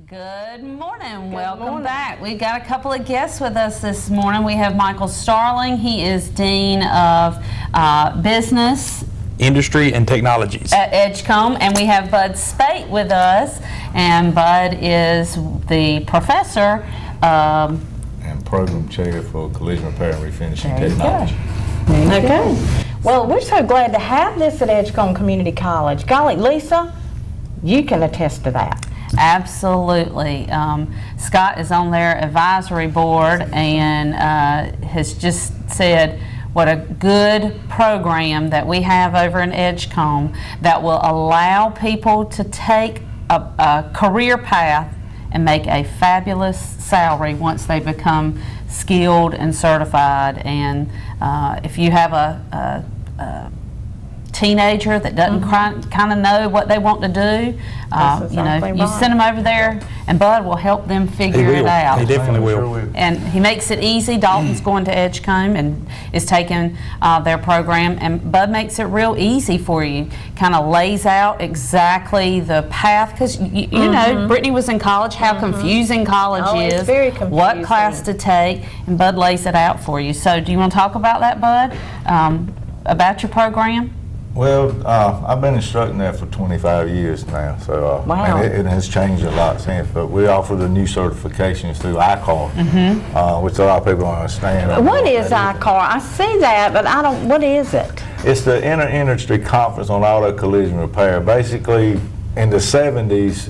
Good morning. Welcome back. We've got a couple of guests with us this morning. We have Michael Starling. He is Dean of Business, Industry and Technologies at Edgecombe, and we have Bud Spate with us, and Bud is the professor and program chair for collision repair and refinishing technology. Okay. Well, we're so glad to have this at Edgecombe Community College. Golly, Lisa, you can attest to that. Absolutely. Scott is on their advisory board and has just said what a good program that we have over in Edgecombe that will allow people to take a career path and make a fabulous salary once they become skilled and certified. And if you have a teenager that doesn't kind of know what they want to do, you send them over there and Bud will help them figure it out. He definitely will. And he makes it easy. Dalton's going to Edgecombe and is taking their program, and Bud makes it real easy for you. Kind of lays out exactly the path, because you know, Brittany was in college, how confusing college is, very confusing. What class to take, and Bud lays it out for you. So do you want to talk about that, Bud, about your program? Well, I've been instructing there for 25 years now, so Wow. and it has changed a lot since. But we offer the new certifications through Icar, which a lot of people don't understand. What is Icar? I see that, but I don't. What is it? It's the Inter-Industry Conference on Auto Collision Repair. Basically, in the 70s,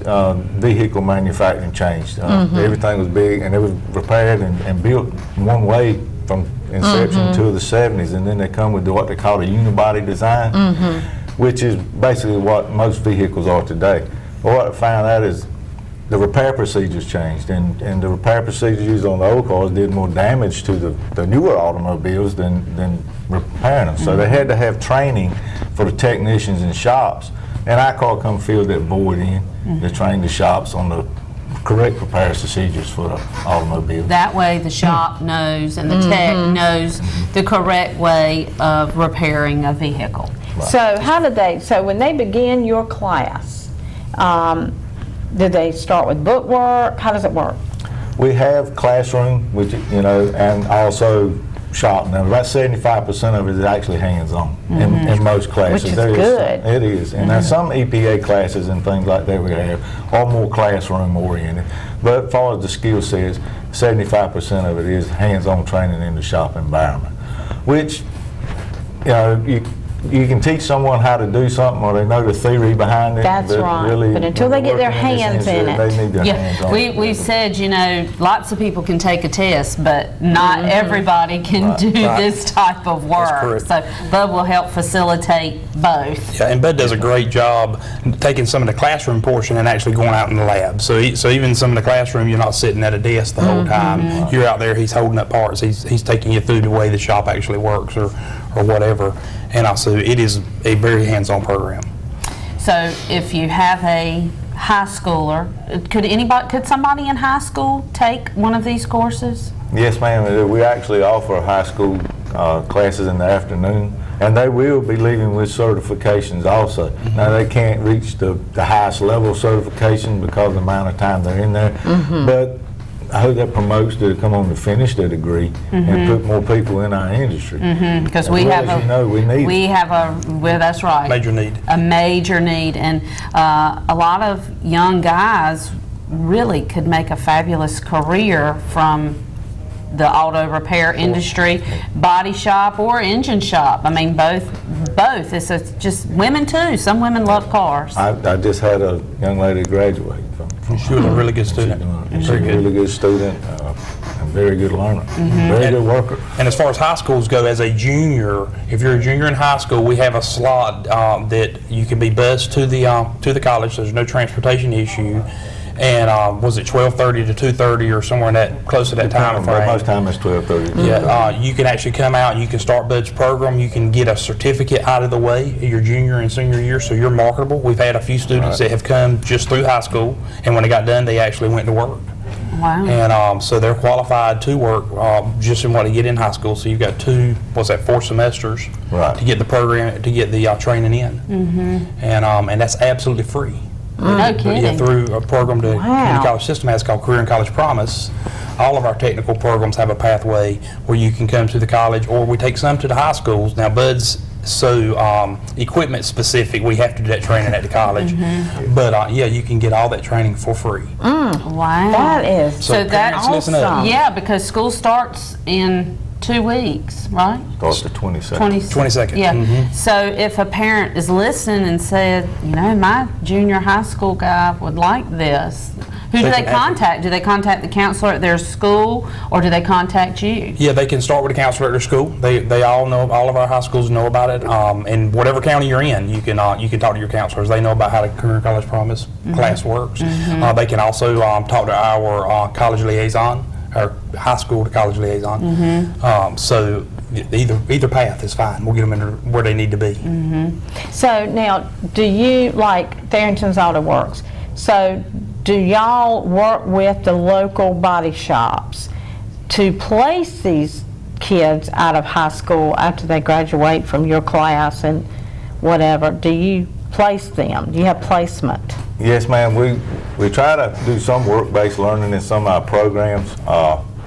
vehicle manufacturing changed. Everything was big, and it was repaired and built one way from inception to the 70s, and then they come with what they call a unibody design, which is basically what most vehicles are today. But what I found out is the repair procedures changed, and the repair procedures used on the old cars did more damage to the newer automobiles than repairing them. So they had to have training for the technicians in shops, and ICAR come fill that void in. They train the shops on the correct repair procedures for the automobile. That way the shop knows and the tech knows the correct way of repairing a vehicle. Right. So how do they? So when they begin your class, do they start with book work? How does it work? We have classroom, which and also shop. Now, about 75% of it is actually hands-on in most classes. Which is good. It is, and now some EPA classes and things like that we have are more classroom oriented. But as far as the skill sets, 75% of it is hands-on training in the shop environment, which you can teach someone how to do something, or they know the theory behind it. That's right. Really, but until they get their hands in it, they need their hands on it. We've said, lots of people can take a test, but not everybody can do this type of work. So Bud will help facilitate both. Yeah, and Bud does a great job taking some of the classroom portion and actually going out in the lab. So even some of the classroom, you're not sitting at a desk the whole time. You're out there, he's holding up parts. He's taking you through the way the shop actually works or whatever. And also, it is a very hands-on program. So if you have a high schooler, could somebody in high school take one of these courses? Yes, ma'am. We actually offer high school classes in the afternoon, and they will be leaving with certifications also. Now, they can't reach the highest level certification because of the amount of time they're in there, but I hope that promotes to come on to finish their degree and put more people in our industry. Because we have that's right. Major need. A major need, and a lot of young guys really could make a fabulous career from the auto repair industry, body shop or engine shop. I mean, both. It's just women too. Some women love cars. I just had a young lady graduate from She was a really good student. She's a really good student, and very good learner, very good worker. And as far as high schools go, as a junior, if you're a junior in high school, we have a slot that you can be bused to the college. There's no transportation issue. And was it 12:30 to 2:30 or somewhere in that close to that time frame? Most time it's 12:30. Yeah, you can actually come out and you can start Bud's program. You can get a certificate out of the way your junior and senior year, so you're marketable. We've had a few students that have come just through high school, and when they got done, they actually went to work. Wow. And so they're qualified to work just in what they get in high school. So you've got 4 semesters to get the program, to get the training in. And that's absolutely free. No Yeah, kidding. through a program the Wow. community college system has called Career and College Promise. All of our technical programs have a pathway where you can come to the college, or we take some to the high schools. Now, Bud's so equipment specific, we have to do that training at the college. But yeah, you can get all that training for free. Wow. That is So that parents, listen up. awesome. Yeah, because school starts in 2 weeks, right? Starts the 22nd. 22nd. Yeah. Mhm. So if a parent is listening and said, you know, my junior high school guy would like this, who do They they can contact? Do they contact the counselor at their school, or do they contact you? Yeah, they can start with a counselor at their school. They all know, all of our high schools know about it. And whatever county you're in, you can talk to your counselors. They know about how the Career and College Promise class works. They can also talk to our college liaison, our high school to college liaison. So either path is fine. We'll get them in where they need to be. So now, do you, like Farrington's Auto Works, so do y'all work with the local body shops to place these kids out of high school after they graduate from your class and whatever? Do you place them? Do you have placement? Yes, ma'am. We try to do some work-based learning in some of our programs,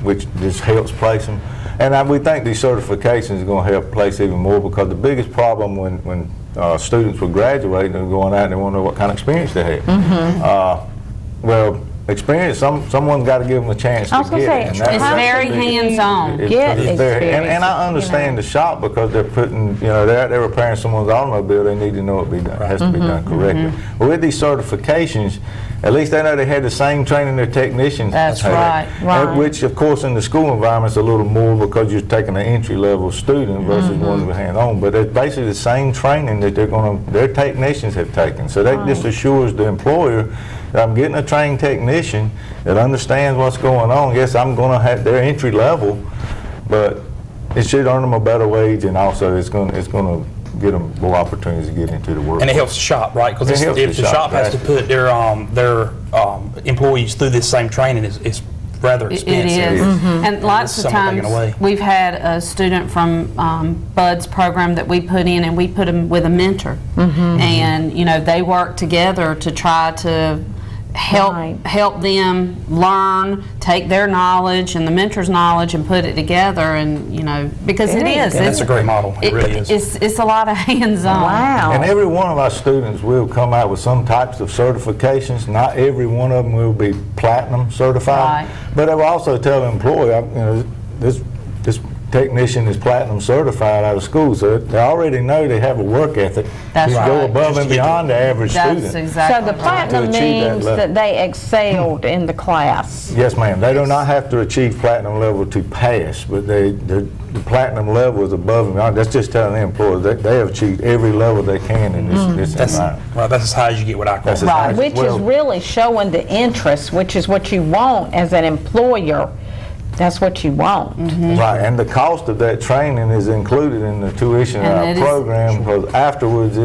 which just helps place them. And we think these certifications are going to help place even more, because the biggest problem when students were graduating and going out and they want to know what kind of experience they had. Well, experience, someone's got to give them a chance I to was gonna get say, it. And It's that's very the biggest- hands-on. It's- Get it's very- experience, and I understand you know. the shop, because they're putting, they're repairing someone's automobile, they need to know it has to be done correctly. But with these certifications, at least they know they had the same training their technicians That's had. right, right. Which, of course, in the school environment's a little more, because you're taking an entry-level student versus one with hands-on. But it's basically the same training that their technicians have taken. So that just assures the employer that I'm getting a trained technician that understands what's going on. Yes, I'm going to have their entry level, but it should earn them a better wage, and also it's going to get them more opportunities to get into the workforce. And it helps the shop, right? Because It helps if the the shop, shop has to exactly. put their employees through this same training, it's rather It expensive. is. And lots of Something taken times, away. we've had a student from Bud's program that we put in, and we put them with a mentor. And, they work together to try to Right. help them learn, take their knowledge and the mentor's knowledge and put it together, and because it Very is. good. That's a great model. It really is. It's a lot of hands-on. Wow. And every one of our students will come out with some types of certifications. Not every one of them will be platinum certified. Right. But I will also tell the employer, this technician is platinum certified out of school, so they already know they have a work ethic That's to right. go above Just and to get beyond the average That's student. exactly So the right. platinum To achieve that means level. that they excelled in the class. Yes, ma'am. They do not have to achieve platinum level to pass, but the platinum level is above and beyond. That's just telling the employers that they have achieved every level they can in this That's environment. right. That's as high as you get with Icar. That's as Right, high as which well. is really showing the interest, which is what you want as an employer. That's what you want. Right, and the cost of that training is included in the tuition of And our it is- program, because afterwards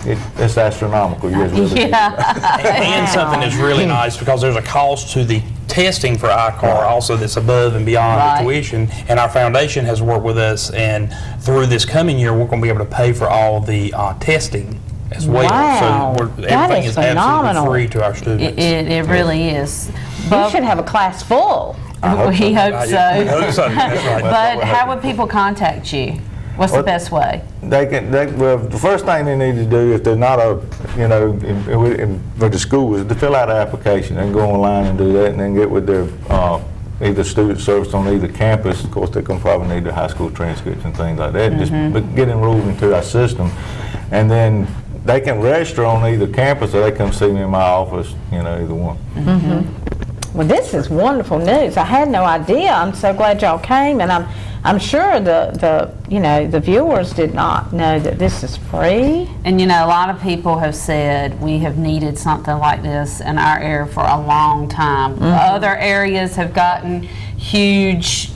it's astronomical. You guys really- And something that's really nice, because there's a cost to the testing for Icar also that's above and beyond Right. the tuition. And our foundation has worked with us, and through this coming year, we're going to be able to pay for all the testing as well. Wow. So That everything is is absolutely phenomenal. free to our students. It really is. You should have a class full. We hope I so. hope so. That's right. But how would people contact you? What's the Well, best way? Well, the first thing they need to do, if they're not for the school, is to fill out an application and go online and do that, and then get with their either student service on either campus. Of course, they're going to probably need their high school transcripts and things like that. But get enrolled into our system, and then they can register on either campus, or they come see me in my office. Either one. Well, this is wonderful news. I had no idea. I'm so glad y'all came, and I'm sure the viewers did not know that this is free. And a lot of people have said we have needed something like this in our area for a long time. Other areas have gotten huge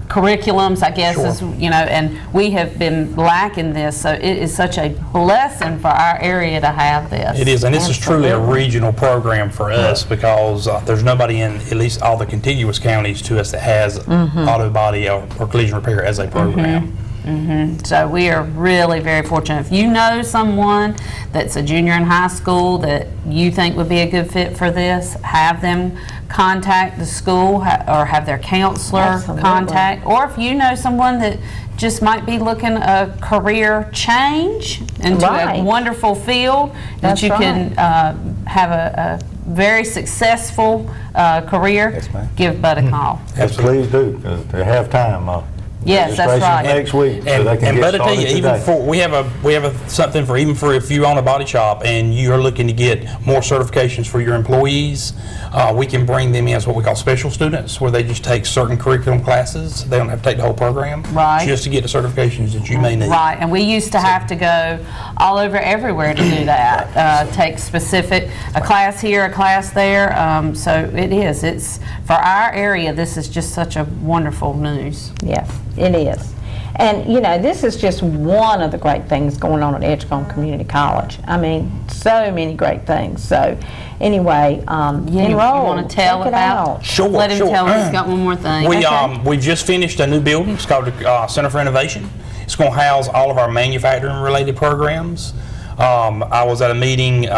curriculums, I guess, Sure. and we have been lacking this. So it is such a blessing for our area to have this. It is, and this is truly a Absolutely. regional program for us, because there's nobody in at least all the contiguous counties to us that has auto body or collision repair as a program. So we are really very fortunate. If you know someone that's a junior in high school that you think would be a good fit for this, have them contact the school or have their counselor Absolutely. contact. Or if you know someone that just might be looking a career change into Right. a wonderful field That's that you can have a very successful career, Yes, ma'am. give Bud a call. Yes, please do, because they have time. Yes, that's right. Registration's next week, so And, they can and get better tell started you, even today. for we have something for even for if you own a body shop and you are looking to get more certifications for your employees, we can bring them in as what we call special students, where they just take certain curriculum classes. They don't have to take the whole program, Right. just to get the certifications that you may need. Right, and we used to have to go all over everywhere to do that. Take a class here, a class there. So it's for our area. This is just such a wonderful news. Yes, it is. And, you know, this is just one of the great things going on at Edgecombe Community College. I mean, so many great things. So, anyway, You enroll. want to tell check it about? out. Sure, Let him sure. tell us. He's got one more thing. We just finished a new building. It's called the Center for Innovation. It's going to house all of our manufacturing related programs. I was at a meeting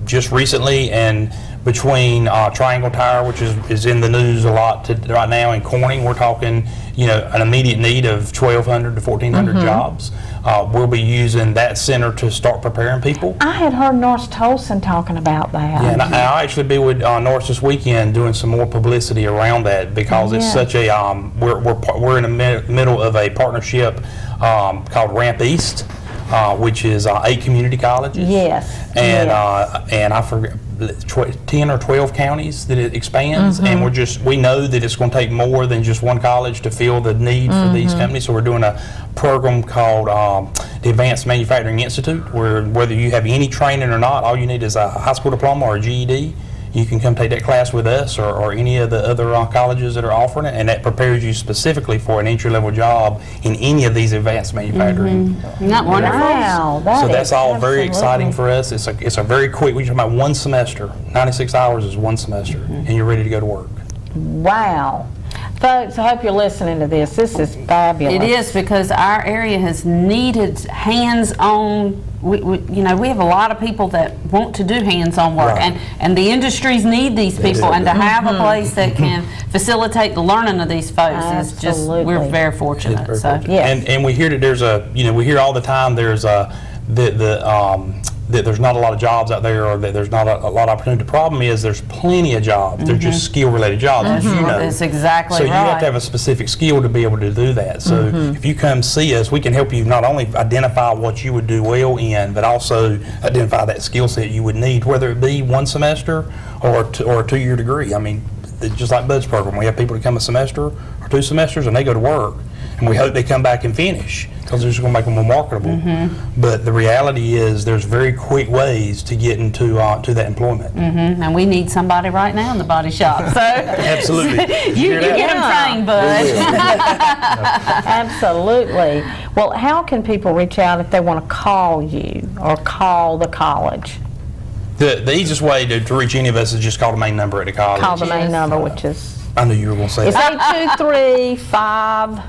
just recently, and between Triangle Tire, which is in the news a lot right now, and Corning, we're talking, an immediate need of 1,200 to 1,400 jobs. We'll be using that center to start preparing people. I had heard Norris Tolson talking about that. Yeah, and I'll actually be with Norris this weekend doing some more publicity around that, because it's Yeah. such a we're in the middle of a partnership called Ramp East, which is 8 community colleges. Yes, And yes. and I forget 10 or 12 counties that it expands, and we know that it's going to take more than just one college to fill the need for these companies. So we're doing a program called the Advanced Manufacturing Institute, where whether you have any training or not, all you need is a high school diploma or a GED. You can come take that class with us or any of the other colleges that are offering it, and that prepares you specifically for an entry-level job in any of these advanced manufacturing. Isn't that wonderful? Wow, that So that's is all very exciting absolutely- for us. It's a very quick, we're talking about one semester. 96 hours is one semester, and you're ready to go to work. Wow. Folks, I hope you're listening to this. This is fabulous. It is, because our area has needed hands-on. We have a lot of people that want to do hands-on work, Right. and the industries need these people, and to have a place that can facilitate the learning of these folks is just, we're Absolutely. very fortunate. Very So, fortunate. Yes. And we hear that there's we hear all the time there's that there's not a lot of jobs out there, or that there's not a lot of opportunity. The problem is there's plenty of jobs. They're just skill-related jobs, as you know. That's exactly So you have right. to have a specific skill to be able to do that. So if you come see us, we can help you not only identify what you would do well in, but also identify that skill set you would need, whether it be one semester or a 2-year degree. I mean, just like Bud's program, we have people that come a semester or 2 semesters and they go to work, and we hope they come back and finish, because it's going to make them more marketable. But the reality is there's very quick ways to get into to that employment. and we need somebody right now in the body shop. So Absolutely. you hear that? get them trained, Bud. Absolutely. Well, how can people reach out if they want to call you or call the college? The easiest way to reach any of us is just call the main number at the college. Call the main Yes. number, which is I knew you were going to say it's that. 823-5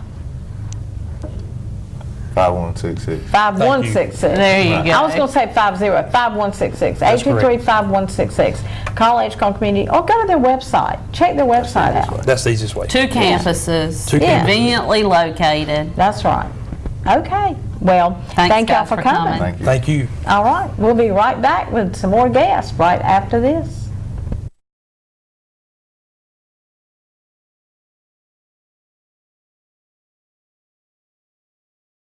5166. 5166. There you go. I was going to say 5166. That's correct. 823-5166. Call Edgecombe Community or go to their website. Check their website out. That's the easiest way. 2 campuses, Two campuses. conveniently located. That's right. Okay. Well, Thanks, thank y'all guys, for for coming. coming. Thank you. Thank you. All right. We'll be right back with some more guests right after this.